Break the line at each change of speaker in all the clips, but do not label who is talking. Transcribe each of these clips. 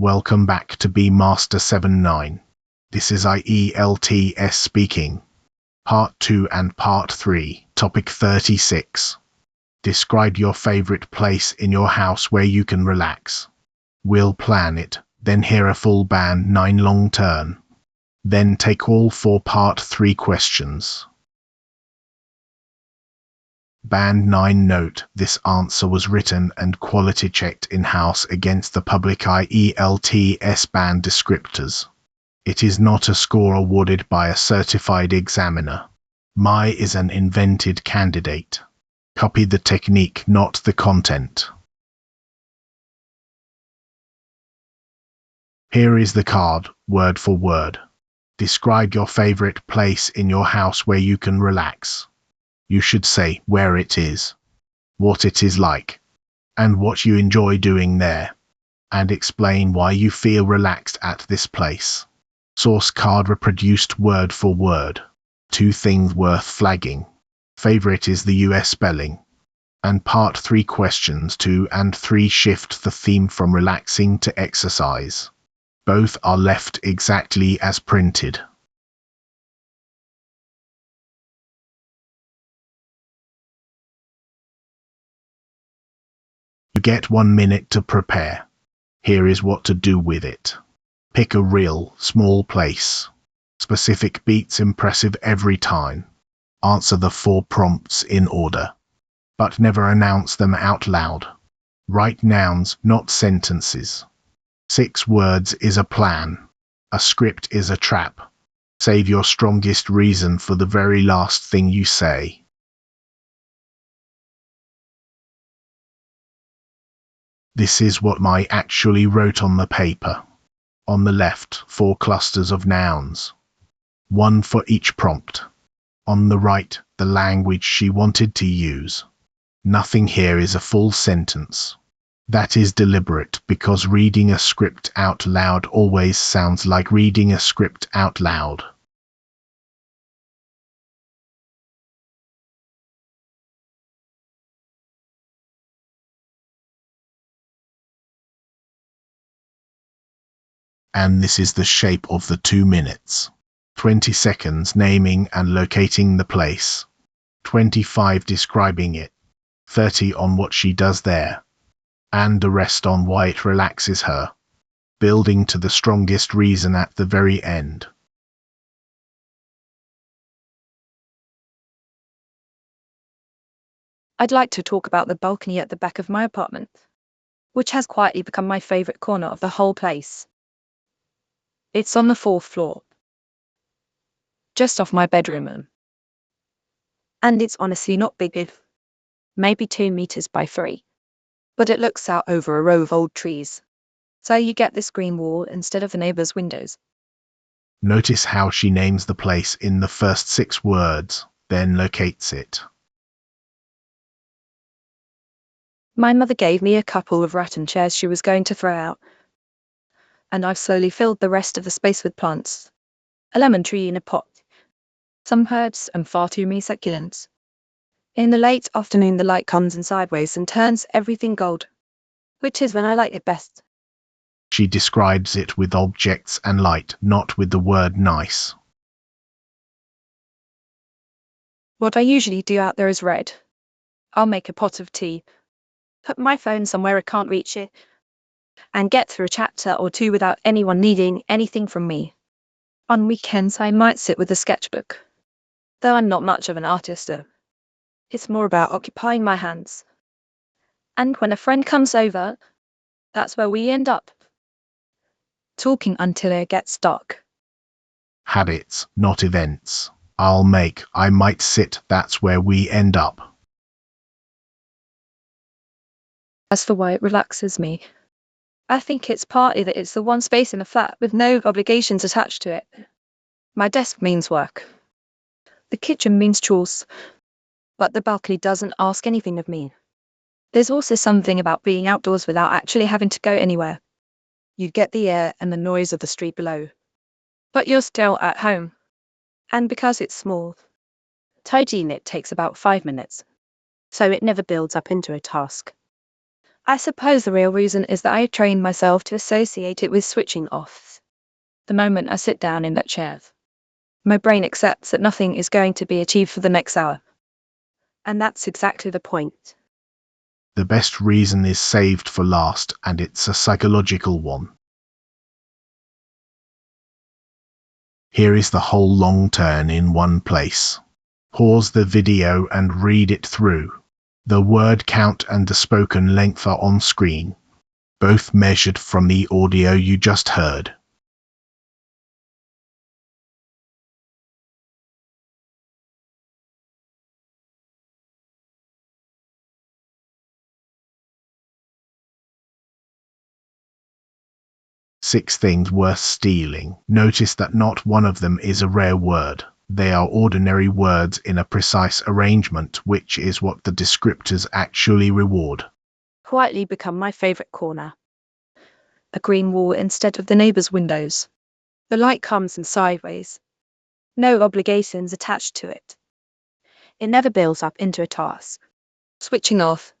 Welcome back to B Master 79. This is ielts speaking. Part 2 and Part 3, Topic 36. Describe your favorite place in your house where you can relax. We'll plan it, then hear a full band 9 long turn. Then take all 4 Part 3 questions. Band 9 note, this answer was written and quality checked in-house against the public ielts band descriptors. It is not a score awarded by a certified examiner. My is an invented candidate. Copy the technique, not the content. Here is the card, word for word. Describe your favorite place in your house where you can relax. You should say where it is, what it is like, and what you enjoy doing there, and explain why you feel relaxed at this place. Source card reproduced word for word. 2 things worth flagging. Favorite is the US spelling. And Part 3 questions 2 and 3 shift the theme from relaxing to exercise. Both are left exactly as printed. You get 1 minute to prepare. Here is what to do with it. Pick a real, small place. Specific beats impressive every time. Answer the 4 prompts in order, but never announce them out loud. Write nouns, not sentences. 6 words is a plan. A script is a trap. Save your strongest reason for the very last thing you say. This is what I actually wrote on the paper. On the left, 4 clusters of nouns. 1 for each prompt. On the right, the language she wanted to use. Nothing here is a full sentence. That is deliberate because reading a script out loud always sounds like reading a script out loud. And this is the shape of the 2 minutes. 20 seconds naming and locating the place. 25 describing it. 30 on what she does there. And the rest on why it relaxes her. Building to the strongest reason at the very end.
I'd like to talk about the balcony at the back of my apartment, which has quietly become my favorite corner of the whole place. It's on the 4th floor, just off my bedroom. And it's honestly not big, maybe 2 meters by 3. But it looks out over a row of old trees. So you get this green wall instead of the neighbor's windows.
Notice how she names the place in the first 6 words, then locates it.
My mother gave me a couple of rattan chairs she was going to throw out. And I've slowly filled the rest of the space with plants. A lemon tree in a pot. Some herbs and far too many succulents. In the late afternoon the light comes in sideways and turns everything gold, which is when I like it best.
She describes it with objects and light, not with the word nice.
What I usually do out there is read. I'll make a pot of tea, put my phone somewhere I can't reach it, and get through a chapter or 2 without anyone needing anything from me. On weekends I might sit with a sketchbook, though I'm not much of an artist. It's more about occupying my hands. And when a friend comes over, that's where we end up. Talking until it gets dark.
Habits, not events. I might sit, that's where we end up.
As for why it relaxes me, I think it's partly that it's the one space in the flat with no obligations attached to it. My desk means work. The kitchen means chores. But the balcony doesn't ask anything of me. There's also something about being outdoors without actually having to go anywhere. You get the air and the noise of the street below. But you're still at home. And because it's small, tidying it takes about 5 minutes. So it never builds up into a task. I suppose the real reason is that I trained myself to associate it with switching off. The moment I sit down in that chair, my brain accepts that nothing is going to be achieved for the next hour. And that's exactly the point.
The best reason is saved for last, and it's a psychological one. Here is the whole long turn in one place. Pause the video and read it through. The word count and the spoken length are on screen, both measured from the audio you just heard. Six things worth stealing. Notice that not one of them is a rare word. They are ordinary words in a precise arrangement, which is what the descriptors actually reward.
Quietly become my favourite corner. A green wall instead of the neighbour's windows. The light comes in sideways. No obligations attached to it. It never builds up into a task. Switching off.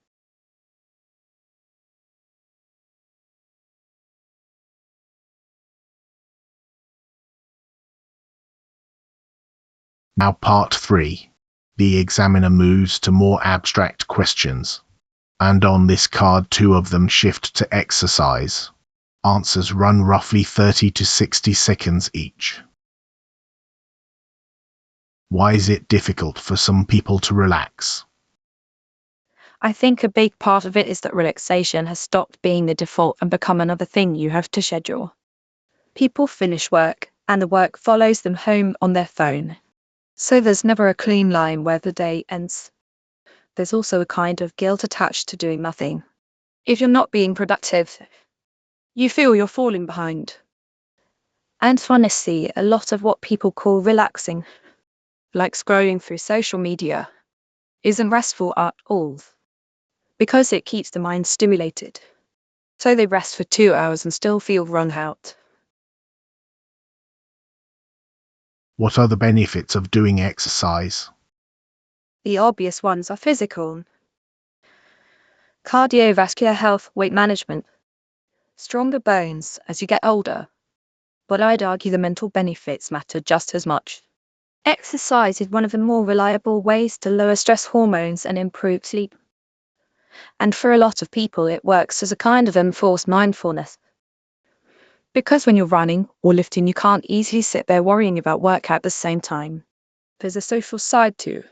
Now part 3. The examiner moves to more abstract questions. And on this card, 2 of them shift to exercise. Answers run roughly 30 to 60 seconds each. Why is it difficult for some people to relax?
I think a big part of it is that relaxation has stopped being the default and become another thing you have to schedule. People finish work, and the work follows them home on their phone. So there's never a clean line where the day ends. There's also a kind of guilt attached to doing nothing. If you're not being productive, you feel you're falling behind. And honestly, a lot of what people call relaxing, like scrolling through social media, isn't restful at all. Because it keeps the mind stimulated. So they rest for 2 hours and still feel wrung out.
What are the benefits of doing exercise?
The obvious ones are physical, cardiovascular health, weight management, stronger bones as you get older. But I'd argue the mental benefits matter just as much. Exercise is one of the more reliable ways to lower stress hormones and improve sleep. And for a lot of people, it works as a kind of enforced mindfulness. Because when you're running or lifting, you can't easily sit there worrying about work at the same time. There's a social side too.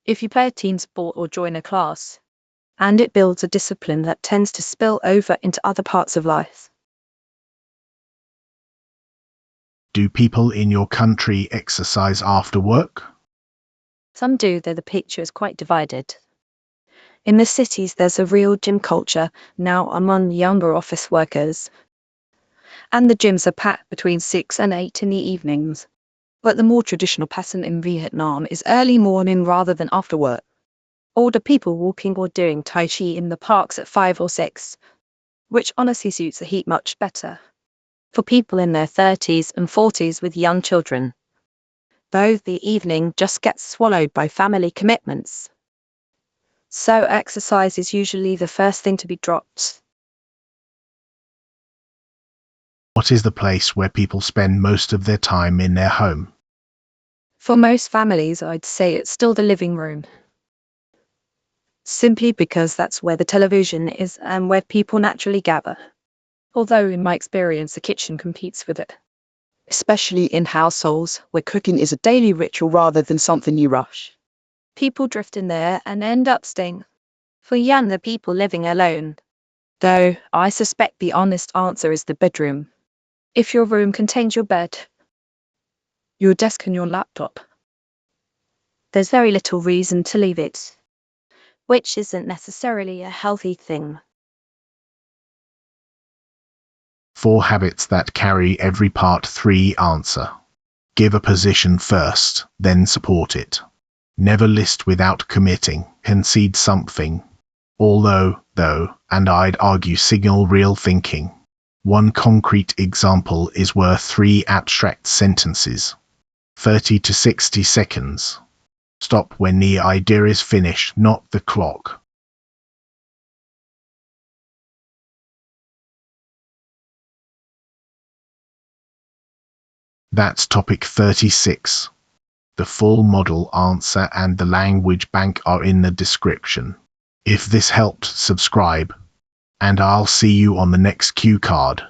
If you play a team sport or join a class, and it builds a discipline that tends to spill over into other parts of life.
Do people in your country exercise after work?
Some do, though the picture is quite divided. In the cities, there's a real gym culture now among younger office workers. And the gyms are packed between 6 and 8 in the evenings. But the more traditional pattern in Vietnam is early morning rather than after work. Older people walking or doing Tai Chi in the parks at 5 or 6, which honestly suits the heat much better. For people in their 30s and 40s with young children, though the evening just gets swallowed by family commitments. So exercise is usually the first thing to be dropped.
What is the place where people spend most of their time in their home?
For most families, I'd say it's still the living room. Simply because that's where the television is and where people naturally gather. Although in my experience, the kitchen competes with it. Especially in households where cooking is a daily ritual rather than something you rush. People drift in there and end up staying. For younger people living alone. Though, I suspect the honest answer is the bedroom. If your room contains your bed, your desk and your laptop, there's very little reason to leave it. Which isn't necessarily a healthy thing.
4 habits that carry every part 3 answer. Give a position first, then support it. Never list without committing, concede something. Although, though, and I'd argue signal real thinking. One concrete example is worth 3 abstract sentences. 30 to 60 seconds. Stop when the idea is finished, not the clock. That's topic 36. The full model answer and the language bank are in the description. If this helped, subscribe, and I'll see you on the next cue card.